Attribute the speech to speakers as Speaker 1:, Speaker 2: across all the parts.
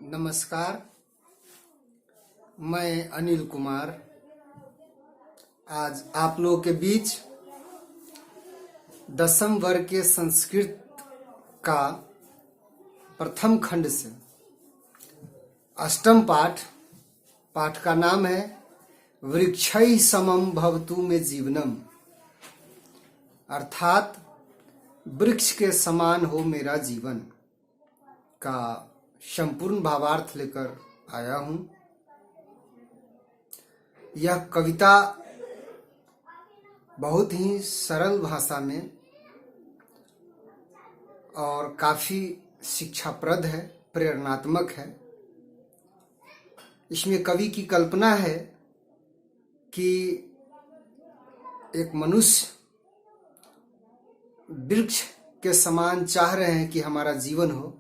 Speaker 1: नमस्कार, मैं अनिल कुमार आज आप लोगों के बीच 10वीं वर्ग के संस्कृत का प्रथम खंड से अष्टम पाठ का नाम है वृक्षै समम भवतु मे जीवनम, अर्थात वृक्ष के समान हो मेरा जीवन का संपूर्ण भावार्थ लेकर आया हूं। यह कविता बहुत ही सरल भाषा में और काफी शिक्षाप्रद है, प्रेरणात्मक है। इसमें कवि की कल्पना है कि एक मनुष्य वृक्ष के समान चाह रहे हैं कि हमारा जीवन हो,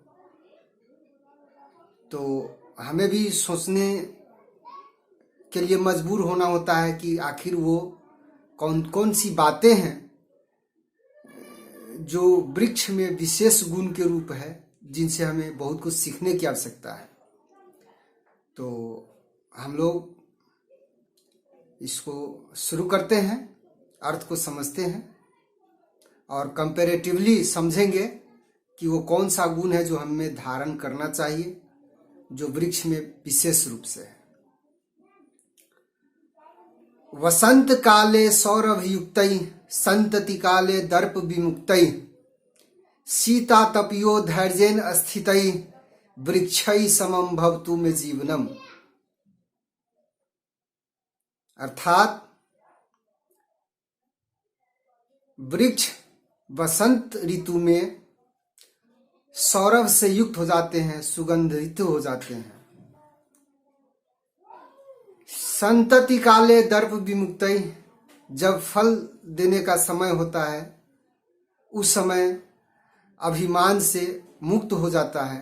Speaker 1: तो हमें भी सोचने के लिए मजबूर होना होता है कि आखिर वो कौन कौन सी बातें हैं जो वृक्ष में विशेष गुण के रूप है, जिनसे हमें बहुत कुछ सीखने की आवश्यकता है। तो हम लोग इसको शुरू करते हैं, अर्थ को समझते हैं और कंपैरेटिवली समझेंगे कि वो कौन सा गुण है जो हमें धारण करना चाहिए, जो वृक्ष में विशेष रूप से है। वसंत काले सौरभ युक्तै संतति काले दर्प विमुक्तै शीता तपियो धैर्येन स्थितै वृक्षै समम भवतु मे जीवनम, अर्थात वृक्ष वसंत ऋतु में सौरभ से युक्त हो जाते हैं, सुगंधित हो जाते हैं। संतति काले दर्प विमुक्तै, जब फल देने का समय होता है उस समय अभिमान से मुक्त हो जाता है,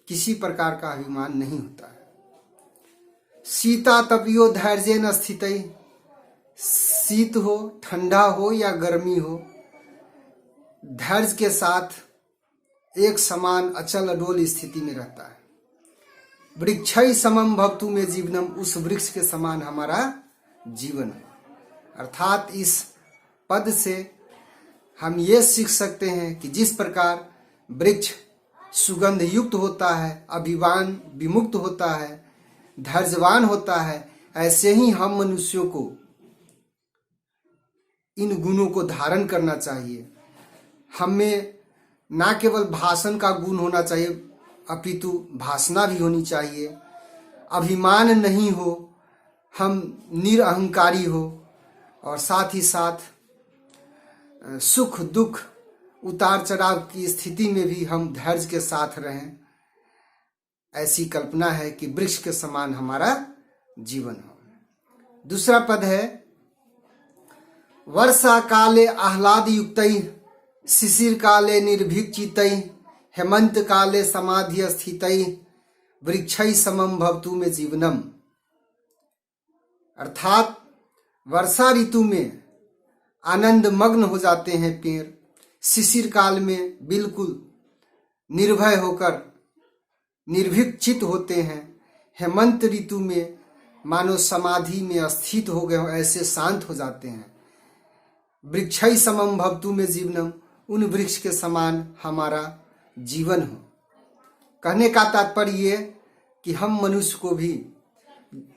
Speaker 1: किसी प्रकार का अभिमान नहीं होता है। शीता तपियो धैर्येन स्थितै, शीत हो, ठंडा हो या गर्मी हो, धैर्य के साथ एक समान अचल अडोल स्थिति में रहता है। वृक्षै समम भवतु मे जीवनम, उस वृक्ष के समान हमारा जीवन है। अर्थात इस पद से हम ये सीख सकते हैं कि जिस प्रकार वृक्ष सुगंध युक्त होता है, अभिमान विमुक्त होता है, धैर्यवान होता है, ऐसे ही हम मनुष्यों को इन गुणों को धारण करना चाहिए। हमें ना केवल भाषण का गुण होना चाहिए, अपितु भाषणा भी होनी चाहिए। अभिमान नहीं हो, हम निरअहंकारी हो और साथ ही साथ सुख दुख उतार चढ़ाव की स्थिति में भी हम धैर्य के साथ रहें। ऐसी कल्पना है कि वृक्ष के समान हमारा जीवन हो। दूसरा पद है वर्षा काले आह्लाद युक्तै शिशिर काले निर्भीक चित्तै हेमंत काले समाधि स्थितै वृक्षै समम भवतु मे जीवनम, अर्थात वर्षा ऋतु में आनंद मग्न हो जाते हैं पेड़, शिशिर काल में बिल्कुल निर्भय होकर निर्भीक चित्त होते हैं, हेमंत ऋतु में मानो समाधि में स्थित हो गए हो, ऐसे शांत हो जाते हैं। वृक्षै समम भवतु मे जीवनम, उन वृक्ष के समान हमारा जीवन हो। कहने का तात्पर्य ये कि हम मनुष्य को भी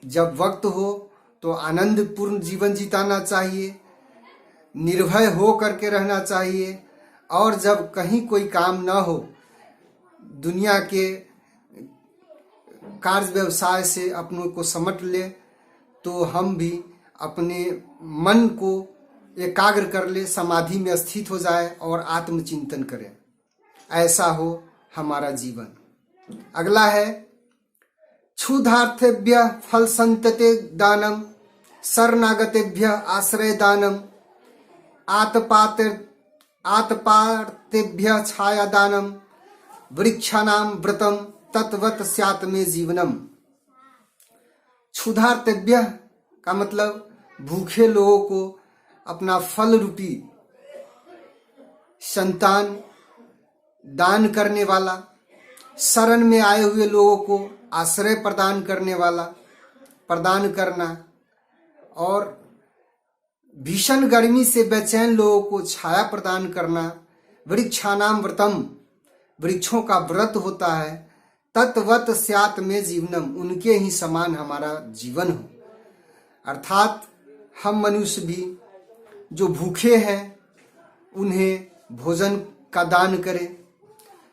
Speaker 1: जब वक्त हो तो आनंदपूर्ण जीवन जिताना चाहिए, निर्भय हो करके रहना चाहिए, और जब कहीं कोई काम ना हो, दुनिया के कार्य व्यवसाय से अपनों को समट ले, तो हम भी अपने मन को एकाग्र कर ले, समाधि में स्थित हो जाए और आत्मचिंतन करें। ऐसा हो हमारा जीवन। अगला है क्षुधार्थेभ्य फल संतते दानम शरणागतेभ्य आश्रय दानम आतपातेभ्य छाया दानम वृक्षाणाम व्रतम तत्वत स्यात् मे जीवनम। क्षुधार्थेभ्य का मतलब भूखे लोगों को अपना फल रूपी संतान दान करने वाला, शरण में आए हुए लोगों को आश्रय प्रदान करने वाला, प्रदान करना, और भीषण गर्मी से बेचैन लोगों को छाया प्रदान करना। वृक्षाणाम व्रतम, वृक्षों का व्रत होता है। तत्वत स्यात् में जीवनम, उनके ही समान हमारा जीवन हो। अर्थात हम मनुष्य भी जो भूखे हैं उन्हें भोजन का दान करें,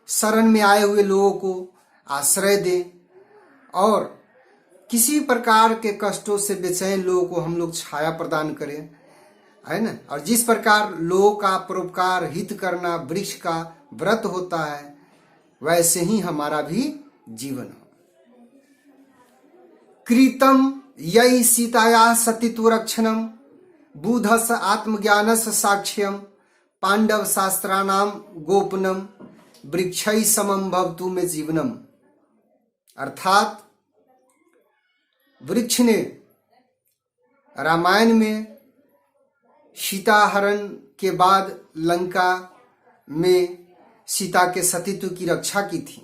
Speaker 1: शरण में आए हुए लोगों को आश्रय दें, और किसी प्रकार के कष्टों से बेचैन लोगों को हम लोग छाया प्रदान करें, है ना। और जिस प्रकार लोगों का परोपकार हित करना वृक्ष का व्रत होता है, वैसे ही हमारा भी जीवन हो। कृतम यही सीताया सतित्व रक्षणम, बुधस आत्मज्ञानस साक्ष्यम, पांडव शास्त्राणाम गोपनम, वृक्षै समम भवतु में जीवनम। अर्थात वृक्ष ने रामायण में सीता हरण के बाद लंका में सीता के सतीत्व की रक्षा की थी।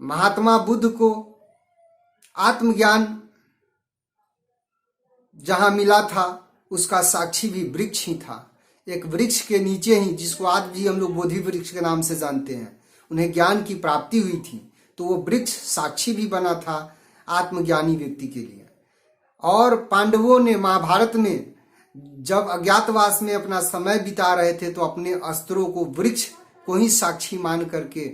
Speaker 1: महात्मा बुद्ध को आत्मज्ञान जहां मिला था उसका साक्षी भी वृक्ष ही था। एक वृक्ष के नीचे ही, जिसको आज भी हम लोग बोधि वृक्ष के नाम से जानते हैं, उन्हें ज्ञान की प्राप्ति हुई थी, तो वो वृक्ष साक्षी भी बना था आत्मज्ञानी व्यक्ति के लिए। और पांडवों ने महाभारत में जब अज्ञातवास में अपना समय बिता रहे थे तो अपने अस्त्रों को वृक्ष को ही साक्षी मान करके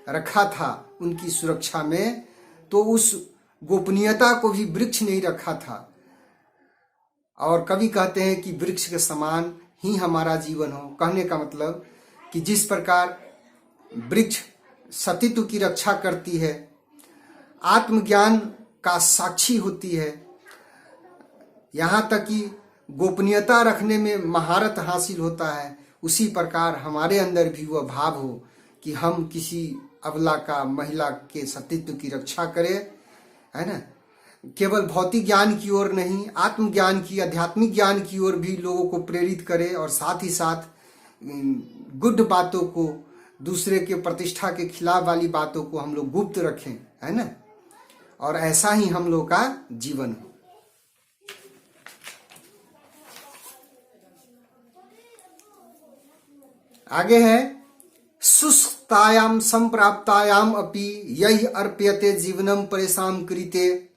Speaker 1: रखा था उनकी सुरक्षा में, तो उस गोपनीयता को भी वृक्ष ने ही रखा था। और कवि कहते हैं कि वृक्ष के समान ही हमारा जीवन हो। कहने का मतलब कि जिस प्रकार वृक्ष सतीत्व की रक्षा करती है, आत्मज्ञान का साक्षी होती है, यहाँ तक कि गोपनीयता रखने में महारत हासिल होता है, उसी प्रकार हमारे अंदर भी वह भाव हो कि हम किसी अबला का, महिला के सतीत्व की रक्षा करें, है ना। केवल भौतिक ज्ञान की ओर नहीं, आत्मज्ञान की, आध्यात्मिक ज्ञान की ओर भी लोगों को प्रेरित करें, और साथ ही साथ गुड बातों को, दूसरे के प्रतिष्ठा के खिलाफ वाली बातों को हम लोग गुप्त रखें, है ना। और ऐसा ही हम लोग का जीवन हो। आगे है शुष्कतायाम संप्राप्तायाम अपि यही अर्प्यते जीवनम परेशान कृते,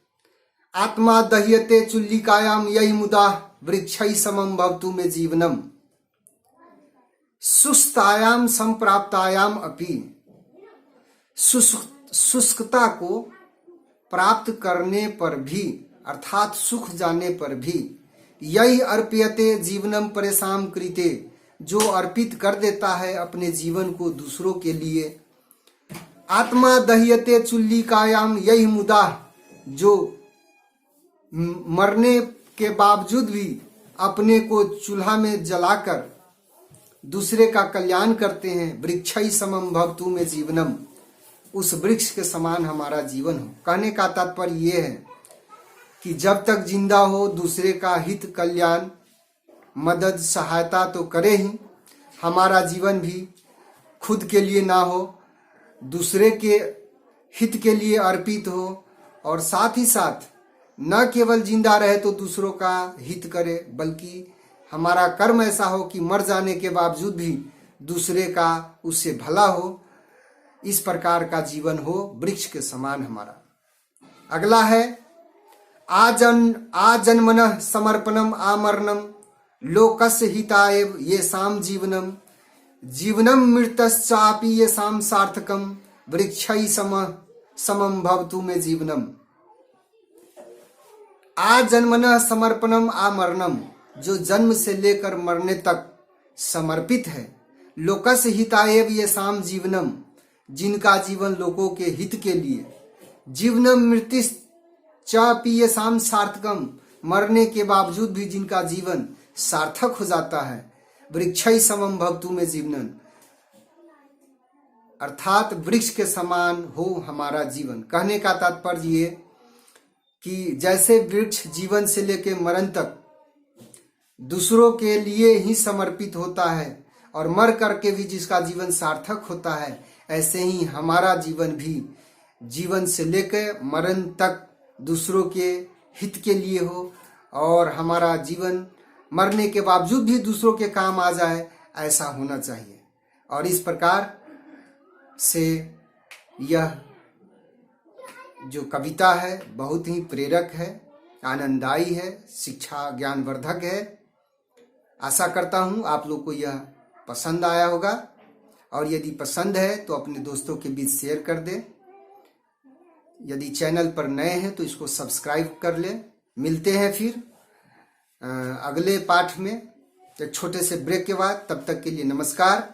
Speaker 1: आत्मा दह्यते चुल्लिकायाम यही मुदा वृक्षै समम भवतु में जीवनम। शुष्कतायाम संप्राप्तायाम अपि, शुष्कता को प्राप्त करने पर भी, अर्थात सूख जाने पर भी, यही अर्प्यते जीवनम परेशान कृते, जो अर्पित कर देता है अपने जीवन को दूसरों के लिए। आत्मा दह्यते चुल्लिकायाम यही मुदा, जो मरने के बावजूद भी अपने को चूल्हा में जलाकर दूसरे का कल्याण करते हैं। वृक्षै समम भवतु में जीवनम, उस वृक्ष के समान हमारा जीवन हो। कहने का तात्पर्य ये है कि जब तक जिंदा हो दूसरे का हित, कल्याण, मदद, सहायता तो करे ही। हमारा जीवन भी खुद के लिए ना हो, दूसरे के हित के लिए अर्पित हो, और साथ ही साथ न केवल जिंदा रहे तो दूसरों का हित करे, बल्कि हमारा कर्म ऐसा हो कि मर जाने के बावजूद भी दूसरे का उससे भला हो। इस प्रकार का जीवन हो, वृक्ष के समान हमारा। अगला है आजन्मनः समर्पणम आमरणम, लोकस्य हिताय येषां जीवनम, जीवनम मृतश्चापि येषां सार्थकम, वृक्षै समम भवतु में जीवनम। आजन्मनः समर्पणम आमरणम, जो जन्म से लेकर मरने तक समर्पित है। लोकस्य हिताय येषां जीवनम, जिनका जीवन लोगों के हित के लिए। जीवनम मृत्युश्चापि येषां सार्थकम, मरने के बावजूद भी जिनका जीवन सार्थक हो जाता है। वृक्षै समम भवतु में जीवनम, अर्थात वृक्ष के समान हो हमारा जीवन। कहने का तात्पर्य ये कि जैसे वृक्ष जीवन से लेकर मरण तक दूसरों के लिए ही समर्पित होता है और मर करके भी जिसका जीवन सार्थक होता है, ऐसे ही हमारा जीवन भी जीवन से लेकर मरण तक दूसरों के हित के लिए हो और हमारा जीवन मरने के बावजूद भी दूसरों के काम आ जाए, ऐसा होना चाहिए। और इस प्रकार से यह जो कविता है बहुत ही प्रेरक है, आनंददायी है, शिक्षा ज्ञानवर्धक है। आशा करता हूँ आप लोग को यह पसंद आया होगा और यदि पसंद है तो अपने दोस्तों के बीच शेयर कर दें। यदि चैनल पर नए हैं तो इसको सब्सक्राइब कर लें। मिलते हैं फिर अगले पाठ में एक छोटे से ब्रेक के बाद। तब तक के लिए नमस्कार,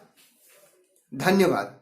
Speaker 1: धन्यवाद।